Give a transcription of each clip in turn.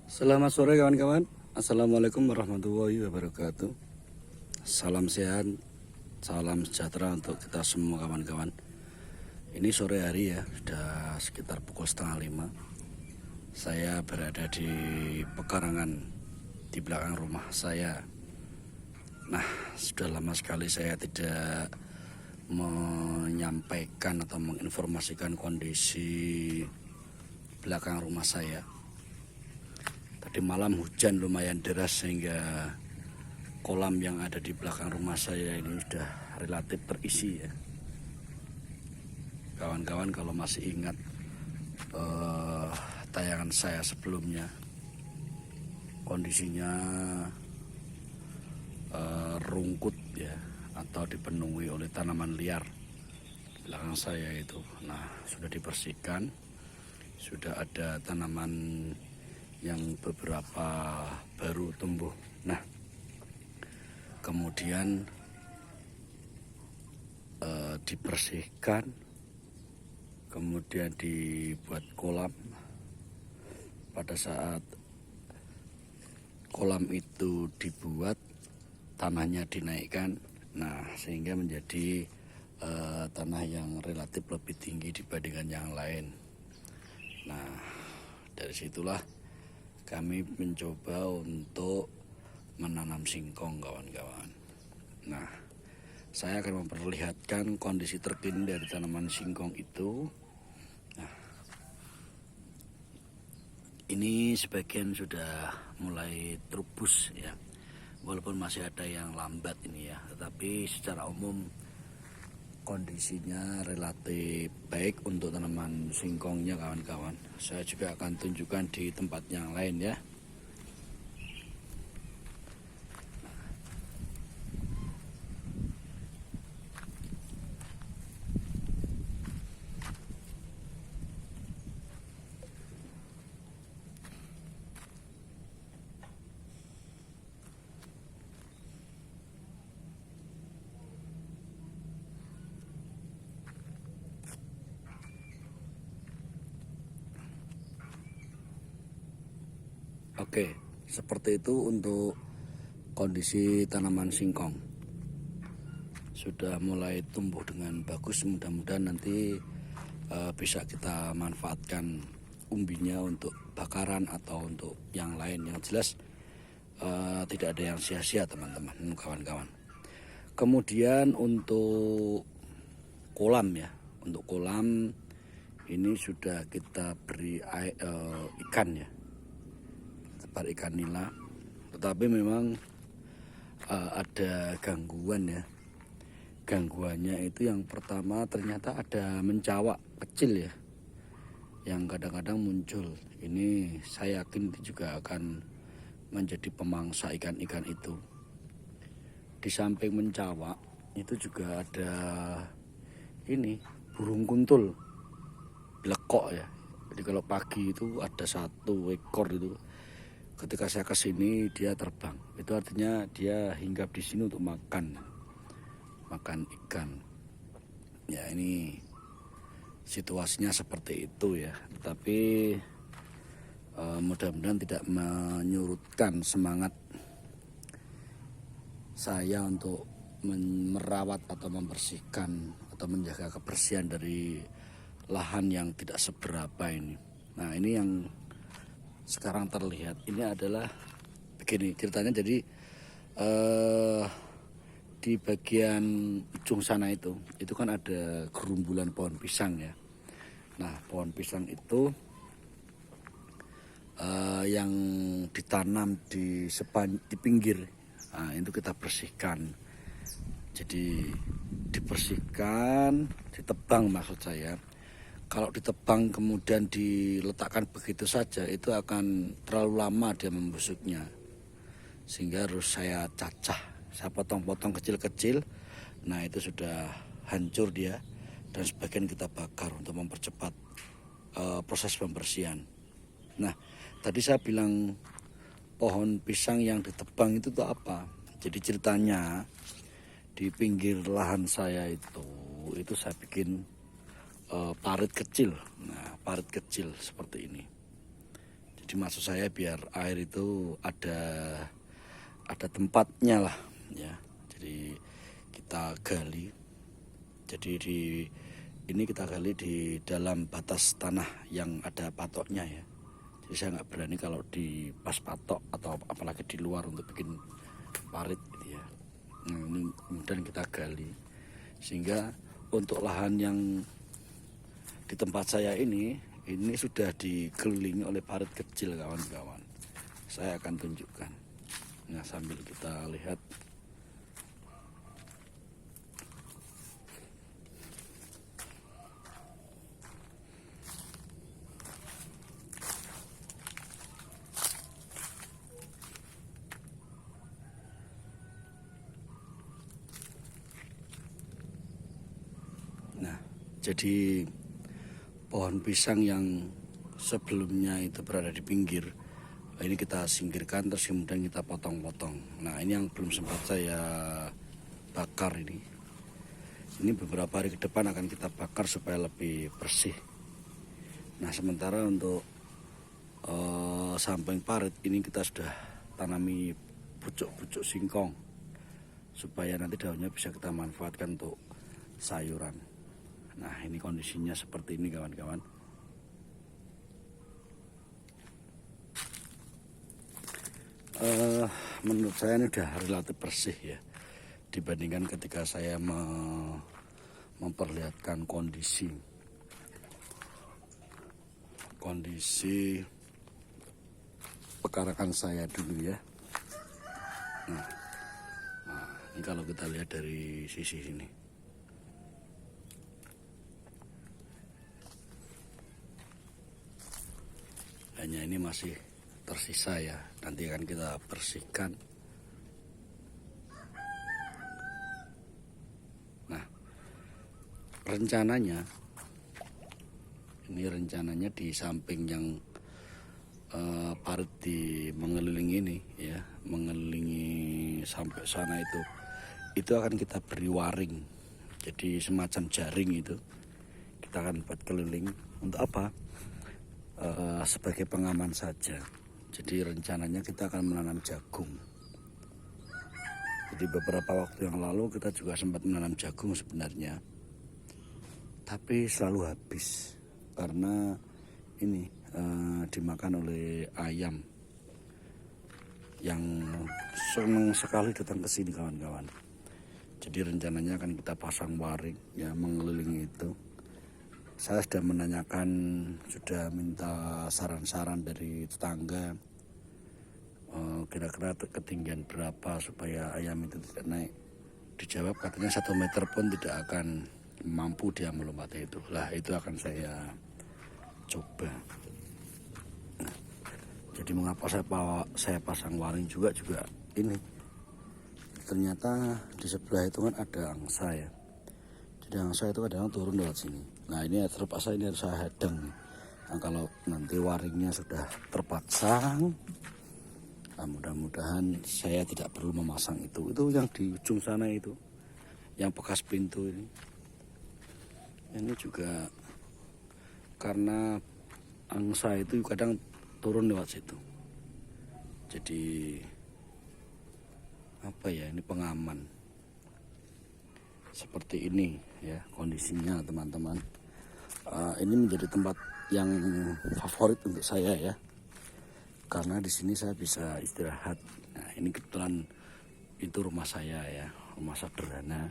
Selamat sore kawan-kawan. Assalamualaikum warahmatullahi wabarakatuh. Salam sehat, salam sejahtera untuk kita semua kawan-kawan. Ini sore hari ya, sudah sekitar pukul 4:30. Saya berada di pekarangan di belakang rumah saya. Nah, sudah lama sekali saya tidak menyampaikan atau menginformasikan kondisi belakang rumah saya. Tadi malam hujan lumayan deras sehingga kolam yang ada di belakang rumah saya ini sudah relatif terisi ya. Kawan-kawan kalau masih ingat tayangan saya sebelumnya, kondisinya rungkut ya, atau dipenuhi oleh tanaman liar di belakang saya itu. Nah, sudah dibersihkan, sudah ada tanaman yang beberapa baru tumbuh. Nah, kemudian dibersihkan, kemudian dibuat kolam. Pada saat kolam itu dibuat, tanahnya dinaikkan, nah sehingga menjadi tanah yang relatif lebih tinggi dibandingkan yang lain. Nah, dari situlah kami mencoba untuk menanam singkong kawan-kawan. Nah, saya akan memperlihatkan kondisi terkini dari tanaman singkong itu. Nah, ini sebagian sudah mulai terubus ya, walaupun masih ada yang lambat ini ya, tetapi secara umum kondisinya relatif baik untuk tanaman singkongnya kawan-kawan. Saya juga akan tunjukkan di tempat yang lain ya. Oke, seperti itu untuk kondisi tanaman singkong. Sudah mulai tumbuh dengan bagus, mudah-mudahan nanti bisa kita manfaatkan umbinya untuk bakaran atau untuk yang lain. Yang jelas tidak ada yang sia-sia teman-teman, kawan-kawan. Kemudian untuk kolam ya, untuk kolam ini sudah kita beri ikan ya, ikan nila, tetapi memang ada gangguan ya. Gangguannya itu yang pertama ternyata ada mencawak kecil ya, yang kadang-kadang muncul. Ini saya yakin juga akan menjadi pemangsa ikan-ikan itu. Di samping mencawak itu juga ada ini burung kuntul lekok ya. Jadi kalau pagi itu ada satu ekor itu. Ketika saya kesini dia terbang. Itu artinya dia hinggap di sini untuk makan ikan. Ya, ini situasinya seperti itu ya. Tapi mudah-mudahan tidak menyurutkan semangat saya untuk merawat atau membersihkan atau menjaga kebersihan dari lahan yang tidak seberapa ini. Nah, ini yang sekarang terlihat ini adalah begini ceritanya. Jadi di bagian ujung sana itu kan ada gerumbulan pohon pisang ya. Nah, pohon pisang itu yang ditanam di pinggir. Nah, itu kita bersihkan. Jadi dibersihkan, ditebang maksud saya. Kalau ditebang kemudian diletakkan begitu saja, itu akan terlalu lama dia membusuknya. Sehingga harus saya cacah, saya potong-potong kecil-kecil. Nah, itu sudah hancur dia, dan sebagian kita bakar untuk mempercepat proses pembersihan. Nah, tadi saya bilang pohon pisang yang ditebang itu tuh apa? Jadi ceritanya di pinggir lahan saya itu saya bikin parit kecil. Nah, parit kecil seperti ini. Jadi maksud saya biar air itu ada tempatnya lah ya. Jadi kita gali. Jadi ini kita gali di dalam batas tanah yang ada patoknya ya. Jadi saya nggak berani kalau di pas patok atau apalagi di luar untuk bikin parit gitu ya. Nah, ini kemudian kita gali sehingga untuk lahan yang di tempat saya ini sudah dikelilingi oleh parit kecil kawan-kawan. Saya akan tunjukkan. Nah, sambil kita lihat. Nah, jadi pohon pisang yang sebelumnya itu berada di pinggir, ini kita singkirkan terus kemudian kita potong-potong. Nah, ini yang belum sempat saya bakar ini. Ini beberapa hari ke depan akan kita bakar supaya lebih bersih. Nah, sementara untuk samping parit ini kita sudah tanami pucuk-pucuk singkong supaya nanti daunnya bisa kita manfaatkan untuk sayuran. Nah, ini kondisinya seperti ini kawan-kawan. Menurut saya ini udah relatif bersih ya, dibandingkan ketika saya memperlihatkan kondisi pekarangan saya dulu ya. Nah, ini kalau kita lihat dari sisi sini. Hanya ini masih tersisa ya, nanti akan kita bersihkan. Nah, rencananya di samping yang parit di mengelilingi ini ya, mengelilingi sampai sana itu akan kita beri waring. Jadi semacam jaring itu kita akan buat keliling. Untuk apa? Sebagai pengaman saja. Jadi rencananya kita akan menanam jagung. Jadi beberapa waktu yang lalu kita juga sempat menanam jagung sebenarnya, tapi selalu habis karena ini dimakan oleh ayam yang senang sekali datang ke sini kawan-kawan. Jadi rencananya akan kita pasang waring ya mengelilingi itu. Saya sudah menanyakan, sudah minta saran-saran dari tetangga, kira-kira ketinggian berapa supaya ayam itu tidak naik. Dijawab katanya 1 meter pun tidak akan mampu dia melompati itu. Lah, itu akan saya coba. Nah, jadi mengapa saya pasang waring juga ini. Ternyata di sebelah itu kan ada angsa ya. Jadi angsa itu kadang turun lewat sini. Nah, ini terpaksa ini harus saya hadang. Nah, kalau nanti waringnya sudah terpasang, nah mudah-mudahan saya tidak perlu memasang itu. Itu yang di ujung sana itu, yang bekas pintu ini. Ini juga karena angsa itu kadang turun lewat situ. Jadi apa ya, ini pengaman. Seperti ini ya kondisinya teman-teman. Ini menjadi tempat yang favorit untuk saya ya, karena di sini saya bisa istirahat. Nah, ini kebetulan itu rumah saya ya, rumah sederhana.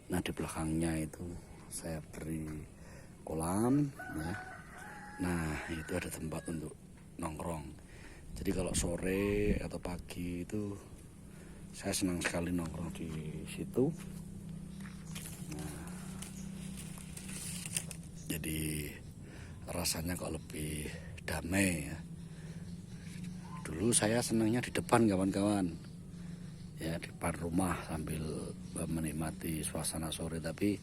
Nah, di belakangnya itu saya beri kolam ya. Nah, itu ada tempat untuk nongkrong. Jadi kalau sore atau pagi itu saya senang sekali nongkrong di situ. Nah, jadi rasanya kok lebih damai ya. Dulu saya senangnya di depan kawan-kawan ya, di depan rumah sambil menikmati suasana sore. Tapi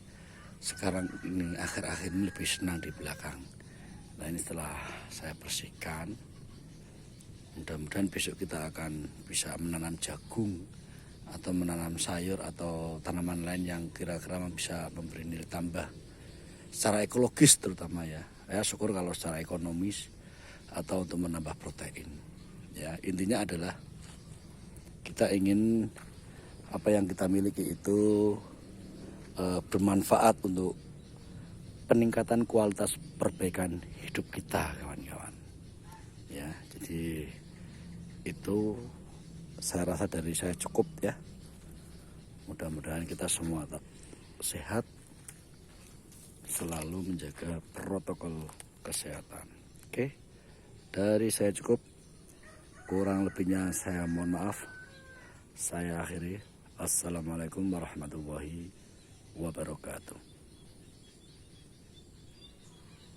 sekarang ini akhir-akhir ini lebih senang di belakang. Nah, ini setelah saya bersihkan, mudah-mudahan besok kita akan bisa menanam jagung atau menanam sayur atau tanaman lain yang kira-kira bisa memberi nilai tambah secara ekologis terutama ya. Ya syukur kalau secara ekonomis atau untuk menambah protein. Ya, intinya adalah kita ingin apa yang kita miliki itu bermanfaat untuk peningkatan kualitas perbaikan hidup kita, kawan-kawan. Ya, jadi itu saya rasa dari saya cukup ya. Mudah-mudahan kita semua tetap sehat, selalu menjaga protokol kesehatan. Oke, dari saya cukup. Kurang lebihnya saya mohon maaf. Saya akhiri. Assalamualaikum warahmatullahi wabarakatuh.